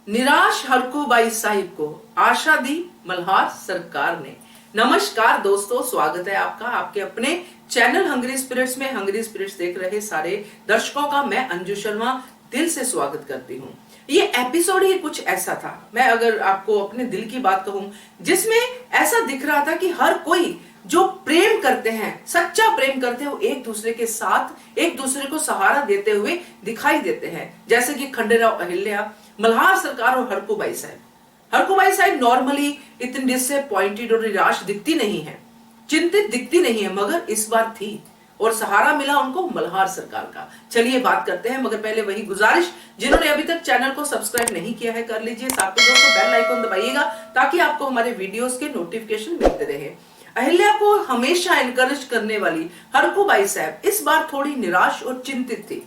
निराश हरकूबाई साहिब को आशा दी मल्हार सरकार ने। नमस्कार दोस्तों, स्वागत है आपका आपके अपने चैनल हंग्री स्पिरिट्स में। हंग्री स्पिरिट्स देख रहे सारे दर्शकों का मैं अंजू शर्मा दिल से स्वागत करती हूँ। ये एपिसोड ही कुछ ऐसा था, मैं अगर आपको अपने दिल की बात कहूं, जिसमें ऐसा दिख रहा था कि हर कोई जो प्रेम करते हैं, सच्चा प्रेम करते हैं, वो एक दूसरे के साथ एक दूसरे को सहारा देते हुए दिखाई देते हैं। जैसे कि खंडेराव अहिल्या, मल्हार सरकार और हरकूबाई साहब। हरकूबाई साहब नॉर्मली इतनी डिसअपॉइंटेड और निराश दिखती नहीं है, चिंतित दिखती नहीं है, मगर इस बार थी और सहारा मिला उनको मल्हार सरकार का। चलिए बात करते हैं, मगर पहले वही गुजारिश, जिन्होंने अभी तक चैनल को सब्सक्राइब नहीं किया है कर लीजिए, साथ में दोस्तों बेल आइकन दबाइएगा ताकि आपको हमारे वीडियोस के नोटिफिकेशन मिलते रहे। अहिल्या को हमेशा एनकरेज करने वाली हरकूबाई साहब इस बार थोड़ी निराश और चिंतित थी,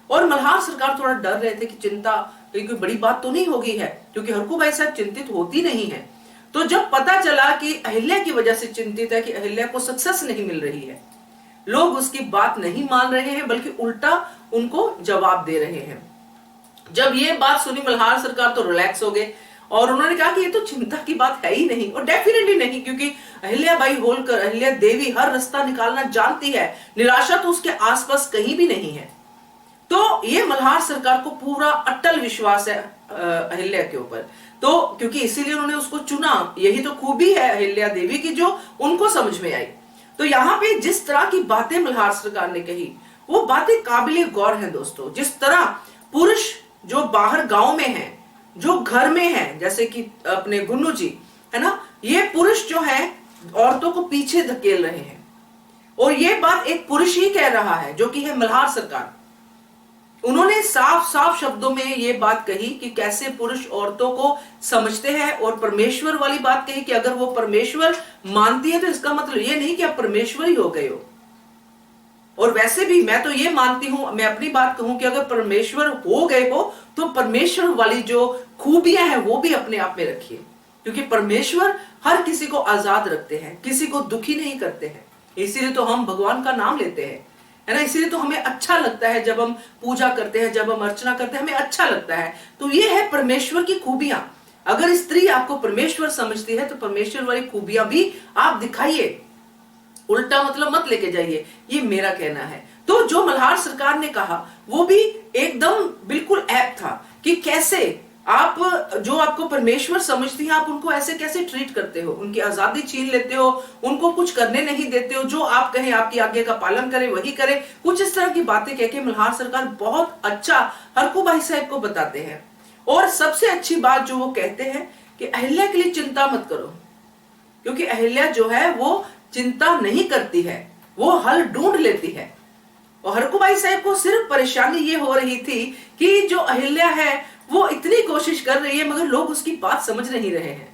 और मल्हार सरकार थोड़ा डर रहे थे कि चिंता कोई बड़ी बात तो नहीं होगी है, क्योंकि हरकूबाई साहब चिंतित होती नहीं है। तो जब पता चला कि अहिल्या की वजह से चिंतित है कि अहिल्या को सक्सेस नहीं मिल रही है, लोग उसकी बात नहीं मान रहे हैं बल्कि उल्टा उनको जवाब दे रहे हैं, जब ये बात सुनी मल्हार सरकार तो रिलैक्स हो गए और उन्होंने कहा कि ये तो चिंता की बात है ही नहीं, और डेफिनेटली नहीं, क्योंकि अहिल्या बाई होलकर, अहिल्या देवी हर रास्ता निकालना जानती है, निराशा तो उसके आसपास कहीं भी नहीं है। तो ये मल्हार सरकार को पूरा अटल विश्वास है अहिल्या के ऊपर, तो क्योंकि इसीलिए उन्होंने उसको चुना। यही तो खूबी है अहिल्या देवी की जो उनको समझ में आई। तो यहाँ पे जिस तरह की बातें मल्हार सरकार ने कही, वो बातें काबिले गौर हैं दोस्तों। जिस तरह पुरुष जो बाहर गांव में हैं, जो घर में हैं, जैसे कि अपने गुन्नू जी है ना, ये पुरुष जो है औरतों को पीछे धकेल रहे हैं, और ये बात एक पुरुष ही कह रहा है जो कि है मल्हार सरकार। उन्होंने साफ साफ शब्दों में ये बात कही कि कैसे पुरुष औरतों को समझते हैं, और परमेश्वर वाली बात कही कि अगर वो परमेश्वर मानती है तो इसका मतलब ये नहीं कि आप परमेश्वर ही हो गए हो। और वैसे भी मैं तो ये मानती हूं, मैं अपनी बात कहूं कि अगर परमेश्वर हो गए हो तो परमेश्वर वाली जो खूबियां हैं वो भी अपने आप में रखिए, क्योंकि परमेश्वर हर किसी को आजाद रखते हैं, किसी को दुखी नहीं करते हैं। इसीलिए तो हम भगवान का नाम लेते हैं, है ना, इसीलिए तो हमें अच्छा लगता है जब हम पूजा करते हैं, जब हम अर्चना करते हैं, हमें अच्छा लगता है। तो ये है परमेश्वर की खूबियां। अगर स्त्री आपको परमेश्वर समझती है तो परमेश्वर वाली खूबियां भी आप दिखाइए, उल्टा मतलब मत लेके जाइए, ये मेरा कहना है। तो जो मल्हार सरकार ने कहा वो भी एकदम बिल्कुल ऐप था कि कैसे आप जो आपको परमेश्वर समझती हैं, आप उनको ऐसे कैसे ट्रीट करते हो, उनकी आजादी छीन लेते हो, उनको कुछ करने नहीं देते हो, जो आप कहें आपकी आज्ञा का पालन करें वही करें। कुछ इस तरह की बातें कह के मल्हार सरकार बहुत अच्छा हरकूबाई साहब को बताते हैं। और सबसे अच्छी बात जो वो कहते हैं कि अहिल्या के लिए चिंता मत करो, क्योंकि अहिल्या जो है वो चिंता नहीं करती है, वो हल ढूंढ लेती है। और हरकूबाई साहब को सिर्फ परेशानी ये हो रही थी कि जो अहिल्या है वो इतनी कोशिश कर रही है मगर लोग उसकी बात समझ नहीं रहे हैं।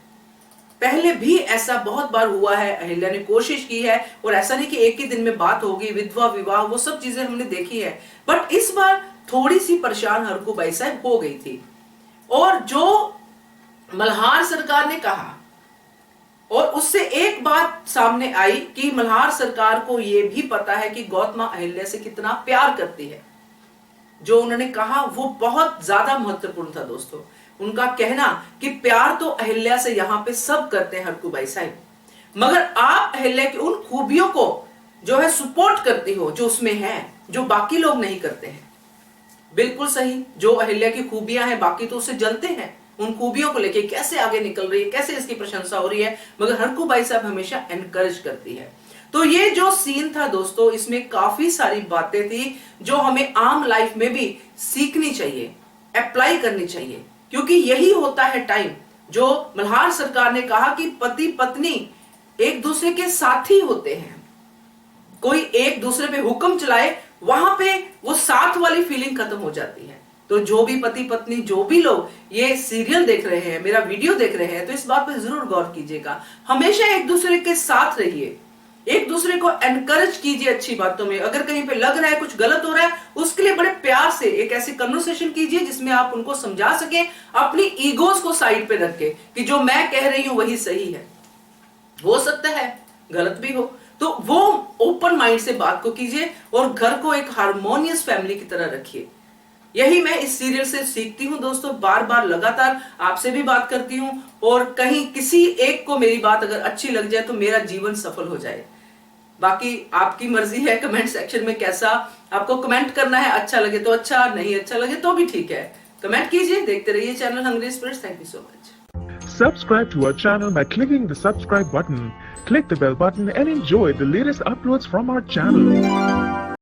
पहले भी ऐसा बहुत बार हुआ है, अहिल्या ने कोशिश की है, और ऐसा नहीं कि एक ही दिन में बात होगी, विधवा विवाह वो सब चीजें हमने देखी है, बट इस बार थोड़ी सी परेशान हरकूबाई साहब हो गई थी। और जो मल्हार सरकार ने कहा, और उससे एक बात सामने आई कि मल्हार सरकार को यह भी पता है कि गौतमा अहिल्या से कितना प्यार करती है। जो उन्होंने कहा वो बहुत ज्यादा महत्वपूर्ण था दोस्तों। उनका कहना कि प्यार तो अहिल्या से यहां पे सब करते हैं हरकूबाई साहब, मगर आप अहिल्या की उन खूबियों को जो है सपोर्ट करती हो, जो उसमें है, जो बाकी लोग नहीं करते हैं। बिल्कुल सही, जो अहिल्या की खूबियां हैं बाकी तो उससे जलते हैं, उन खूबियों को लेके कैसे आगे निकल रही है, कैसे इसकी प्रशंसा हो रही है, मगर हरकूबाई साहब हमेशा एनकरेज करती है। तो ये जो सीन था दोस्तों, इसमें काफी सारी बातें थी जो हमें आम लाइफ में भी सीखनी चाहिए, अप्लाई करनी चाहिए, क्योंकि यही होता है टाइम जो मल्हार सरकार ने कहा कि पति पत्नी एक दूसरे के साथी होते हैं। कोई एक दूसरे पे हुक्म चलाए, वहां पे वो साथ वाली फीलिंग खत्म हो जाती है। तो जो भी पति पत्नी, जो भी लोग ये सीरियल देख रहे हैं, मेरा वीडियो देख रहे हैं, तो इस बात पे जरूर गौर कीजिएगा, हमेशा एक दूसरे के साथ रहिए, एक दूसरे को एनकरेज कीजिए अच्छी बातों में। अगर कहीं पे लग रहा है कुछ गलत हो रहा है, उसके लिए बड़े प्यार से एक ऐसी कन्वर्सेशन कीजिए जिसमें आप उनको समझा सके, अपनी ईगोस को साइड पे रख के कि जो मैं कह रही हूं वही सही है। हो सकता है गलत भी हो, तो वो ओपन माइंड से बात को कीजिए और घर को एक हार्मोनियस फैमिली की तरह रखिए। यही मैं इस सीरियल से सीखती हूं दोस्तों। बार बार लगातार आपसे भी बात करती हूं, और कहीं किसी एक को मेरी बात अगर अच्छी लग जाए तो मेरा जीवन सफल हो जाए। बाकी आपकी मर्जी है कमेंट सेक्शन में कैसा आपको कमेंट करना है। अच्छा लगे तो अच्छा, नहीं अच्छा लगे तो भी ठीक है, कमेंट कीजिए। देखते रहिए channel Hungry Spirits. Thank you so much. Subscribe to our channel by clicking the subscribe button. Click the bell button and enjoy the latest uploads from our channel.